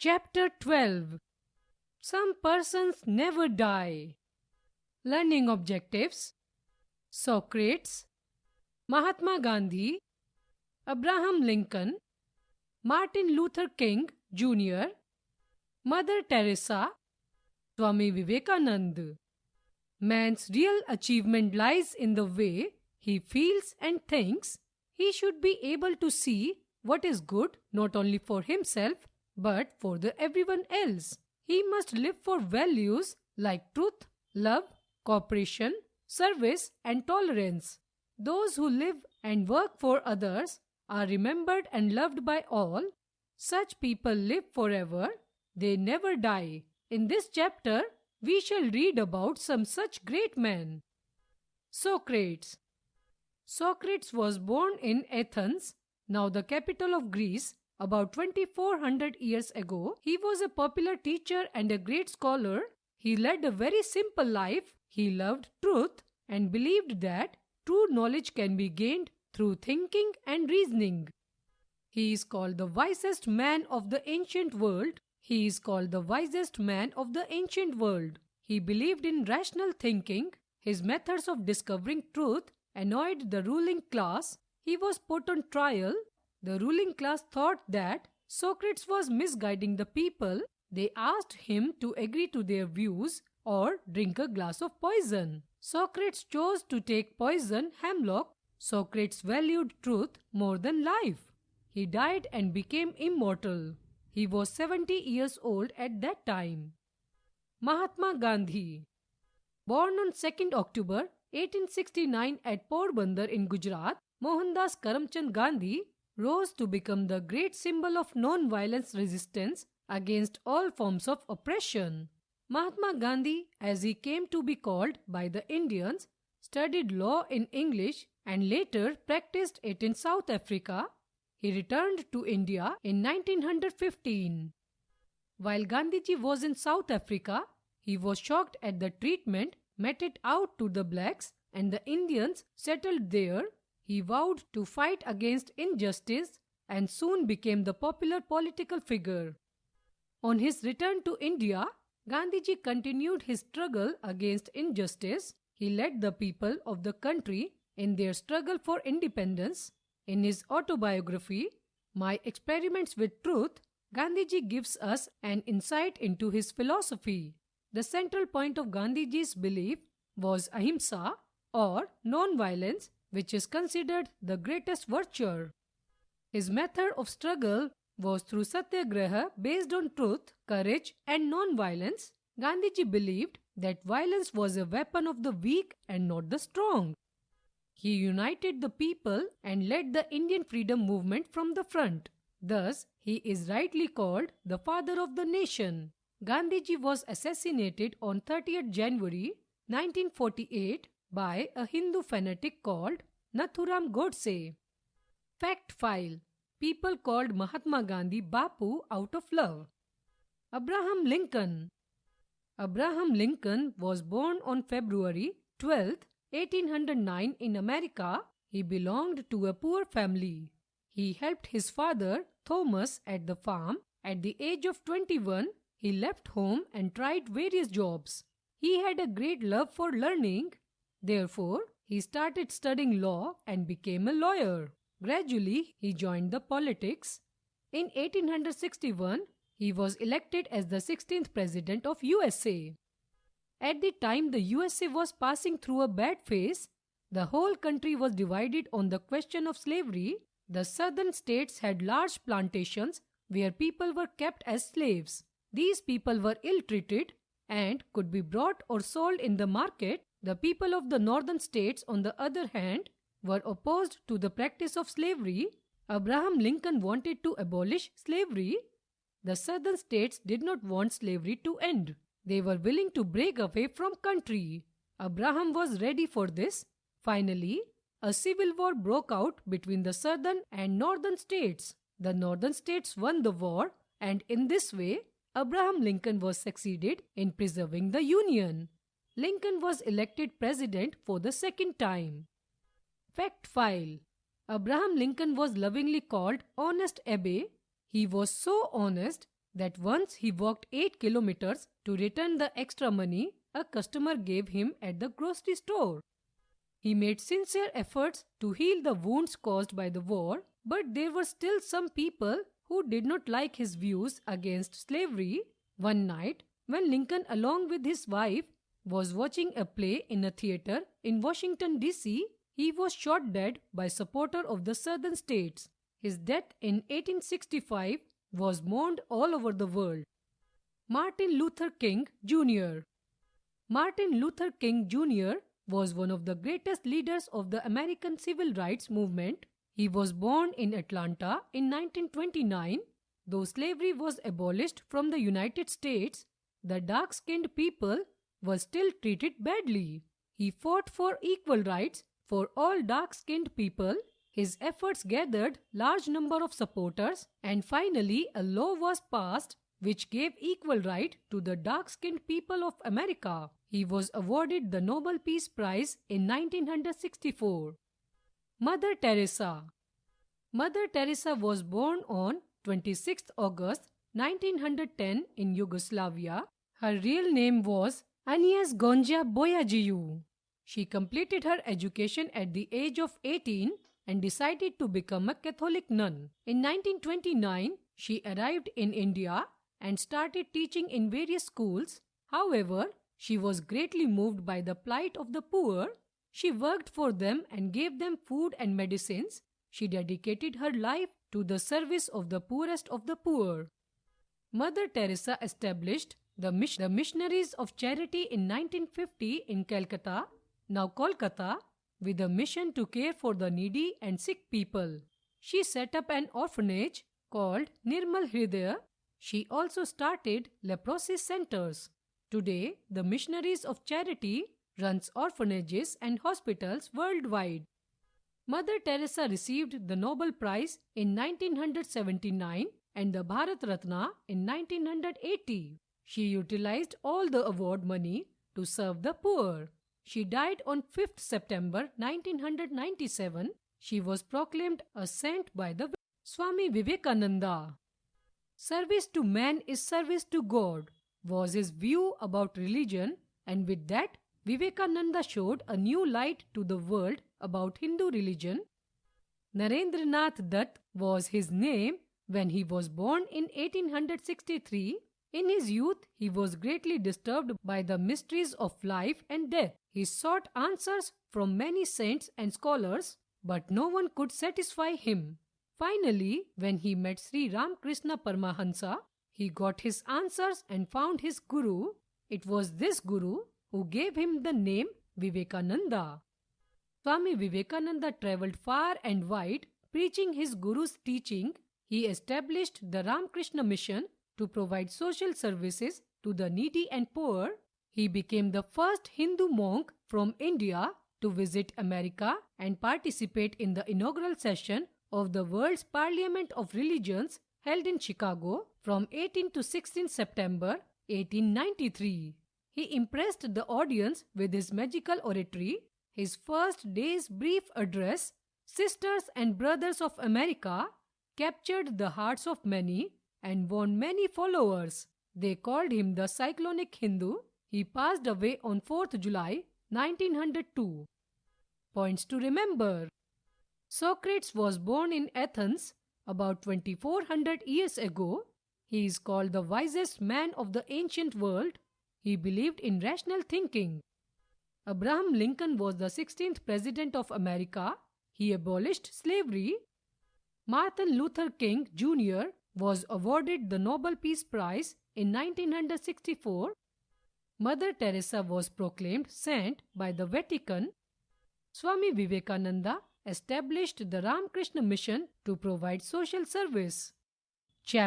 Chapter 12. Some persons never die. Learning objectives: Socrates, Mahatma Gandhi, Abraham Lincoln, Martin Luther King Jr., Mother Teresa, Swami Vivekananda. Man's real achievement lies in the way he feels and thinks. He should be able to see what is good not only for himself but for everyone else. He must live for values like truth, love, cooperation, service, and tolerance. Those who live and work for others are remembered and loved by all. Such people live forever. They never die. In this chapter, we shall read about some such great men. Socrates. Socrates was born in Athens, now the capital of Greece, about 2400 years ago. He was a popular teacher and a great scholar. He led a very simple life. He loved truth and believed that true knowledge can be gained through thinking and reasoning. He is called the wisest man of the ancient world. He is called the wisest man of the ancient world. He believed in rational thinking. His methods of discovering truth annoyed the ruling class. He was put on trial. The ruling class thought that Socrates was misguiding the people. They asked him to agree to their views or drink a glass of poison. Socrates chose to take poison, hemlock. Socrates valued truth more than life. He died and became immortal. He was 70 years old at that time. Mahatma Gandhi. Born on 2nd October 1869 at Porbandar in Gujarat, Mohandas Karamchand Gandhi rose to become the great symbol of non-violence resistance against all forms of oppression. Mahatma Gandhi, as he came to be called by the Indians, studied law in English and later practiced it in South Africa. He returned to India in 1915. While Gandhiji was in South Africa, he was shocked at the treatment meted out to the blacks and the Indians settled there. He vowed to fight against injustice and soon became the popular political figure. On his return to India, Gandhiji continued his struggle against injustice. He led the people of the country in their struggle for independence. In his autobiography, My Experiments with Truth, Gandhiji gives us an insight into his philosophy. The central point of Gandhiji's belief was ahimsa or non-violence, which is considered the greatest virtue. His method of struggle was through satyagraha based on truth, courage and non-violence. Gandhiji believed that violence was a weapon of the weak and not the strong. He united the people and led the Indian freedom movement from the front. Thus, he is rightly called the father of the nation. Gandhiji was assassinated on 30th January 1948 by a Hindu fanatic called Nathuram Godse. Fact file: people called Mahatma Gandhi Bapu out of love. Abraham Lincoln. Abraham Lincoln was born on February 12, 1809 in America. He belonged to a poor family. He helped his father Thomas at the farm. At the age of 21, he left home and tried various jobs. He had a great love for learning. Therefore, he started studying law and became a lawyer. Gradually, he joined the politics. In 1861, he was elected as the 16th President of USA. At the time the USA was passing through a bad phase, the whole country was divided on the question of slavery. The southern states had large plantations where people were kept as slaves. These people were ill-treated and could be bought or sold in the market. The people of the northern states, on the other hand, were opposed to the practice of slavery. Abraham Lincoln wanted to abolish slavery. The southern states did not want slavery to end. They were willing to break away from country. Abraham was ready for this. Finally, a civil war broke out between the southern and northern states. The northern states won the war, and in this way, Abraham Lincoln was succeeded in preserving the Union. Lincoln was elected president for the second time. Fact file: Abraham Lincoln was lovingly called Honest Abe. He was so honest that once he walked 8 kilometers to return the extra money a customer gave him at the grocery store. He made sincere efforts to heal the wounds caused by the war, but there were still some people who did not like his views against slavery. One night, when Lincoln, along with his wife, was watching a play in a theater in Washington, D.C., he was shot dead by supporter of the southern states. His death in 1865 was mourned all over the world. Martin Luther King Jr. Martin Luther King Jr. was one of the greatest leaders of the American civil rights movement. He was born in Atlanta in 1929. Though slavery was abolished from the United States, the dark-skinned people were still treated badly. He fought for equal rights for all dark-skinned people. His efforts gathered large number of supporters, and finally a law was passed which gave equal right to the dark-skinned people of America. He was awarded the Nobel Peace Prize in 1964. Mother Teresa. Mother Teresa was born on 26th August 1910 in Yugoslavia. Her real name was Agnes Gonja Boyajiu. She completed her education at the age of 18 and decided to become a Catholic nun. In 1929, she arrived in India and started teaching in various schools. However, she was greatly moved by the plight of the poor. She worked for them and gave them food and medicines. She dedicated her life to the service of the poorest of the poor. Mother Teresa established the Missionaries of Charity in 1950 in Calcutta, now Kolkata, with a mission to care for the needy and sick people. She set up an orphanage called Nirmal Hridaya. She also started leprosy centers. Today, the Missionaries of Charity runs orphanages and hospitals worldwide. Mother Teresa received the Nobel Prize in 1979 and the Bharat Ratna in 1980. She utilized all the award money to serve the poor. She died on 5th September 1997. She was proclaimed a saint by the Swami Vivekananda. Service to man is service to God was his view about religion, and with that, Vivekananda showed a new light to the world about Hindu religion. Narendranath Dutt was his name when he was born in 1863. In his youth, he was greatly disturbed by the mysteries of life and death. He sought answers from many saints and scholars, but no one could satisfy him. Finally, when he met Sri Ramakrishna Paramahansa, he got his answers and found his guru. It was this guru who gave him the name Vivekananda. Swami Vivekananda traveled far and wide preaching his guru's teaching. He established the Ramakrishna Mission to provide social services to the needy and poor. He became the first Hindu monk from India to visit America and participate in the inaugural session of the World's Parliament of Religions held in Chicago from 18 to 16 September 1893. He impressed the audience with his magical oratory. His first day's brief address, Sisters and Brothers of America, captured the hearts of many and won many followers. They called him the Cyclonic Hindu. He passed away on 4th July 1902. Points to remember. Socrates was born in Athens about 2400 years ago. He is called the wisest man of the ancient world. He believed in rational thinking. Abraham Lincoln was the 16th President of America. He abolished slavery. Martin Luther King Jr. was awarded the Nobel Peace Prize in 1964. Mother Teresa was proclaimed saint by the Vatican. Swami Vivekananda established the Ramakrishna Mission to provide social service. Chapter